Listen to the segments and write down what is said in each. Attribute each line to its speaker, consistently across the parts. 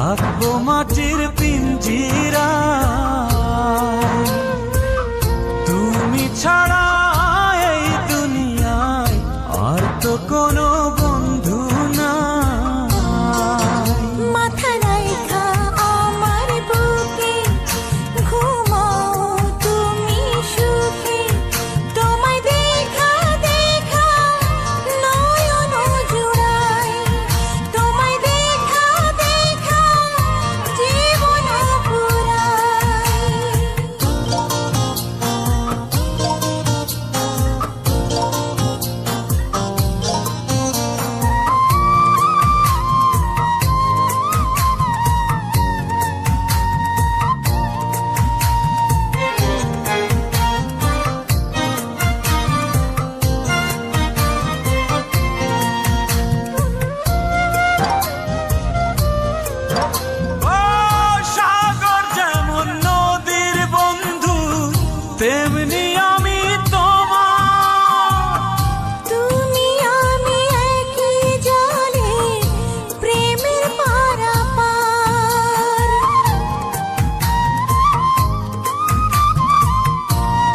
Speaker 1: থাকবো মাটির পিঞ্জিরায়। তুমি ছাড়া এই দুনিয়ায় আর তো কোনো বন্ধু নাই।
Speaker 2: মাথা রাইখা আমার বুকে ঘুমাও তুমি সুখে, তোমায় দেখা দেখা নয়ন জুড়াই, তোমায় দেখা দেখা জীবন পুরাই।
Speaker 1: ও সাগর যেমন নদীর বন্ধু, তেমনি আমি তোমার।
Speaker 2: তুমি আমি একই জলে প্রেমের পারাপার।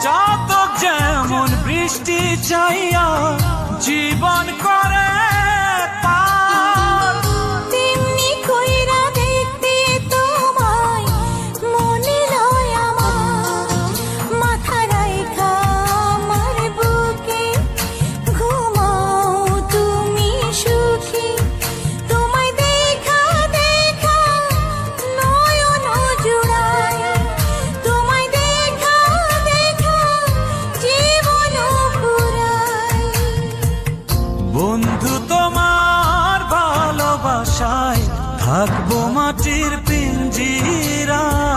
Speaker 1: চাতক যেমন বৃষ্টি চাইয়া জীবন করে পার,
Speaker 2: তেমনি কইরা দেখতে তোমায় মনে লয় আমার। মাথা রাইখা আমার বুকে ঘুমাও তুমি সুখী, তোমায় দেখা দেখা নয়ন জুড়াই, তোমায় দেখা দেখা জীবন পুরাই।
Speaker 1: বন্ধু তোমার ভালোবাসায় থাকবো মাটির পিঞ্জিরায়।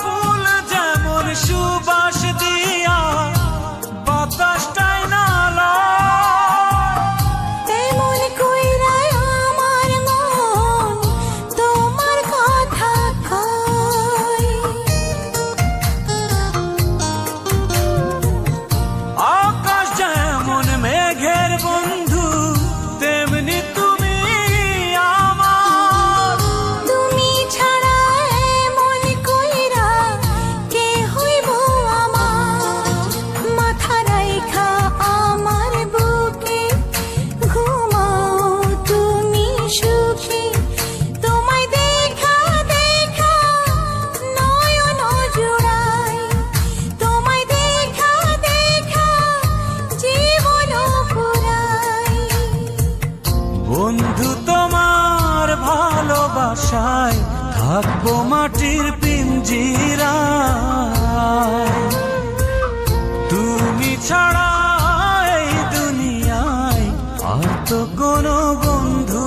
Speaker 1: ফুল যেমন সুবাস দিয়া বাতাসটাই নালা,
Speaker 2: তেমন কইরা আমার মন তোমার কথা কয়।
Speaker 1: আকাশ যেমন মেঘের বন্ধু, তেমনি তুমি আমার।
Speaker 2: তুমি ছাড়া এমন কইরা কে হইব আমার। মাথা রাইখা আমার বুকে ঘুমাও তুমি সুখী, তোমায় দেখা দেখা নয়ন জুড়াই, তোমায় দেখা দেখা জীবন পুরাই।
Speaker 1: বন্ধু তোমার ভালোবাসায় থাকবো মাটির পিঞ্জিরায়। তুমি ছাড়া এই দুনিয়ায় আর তো কোনো বন্ধু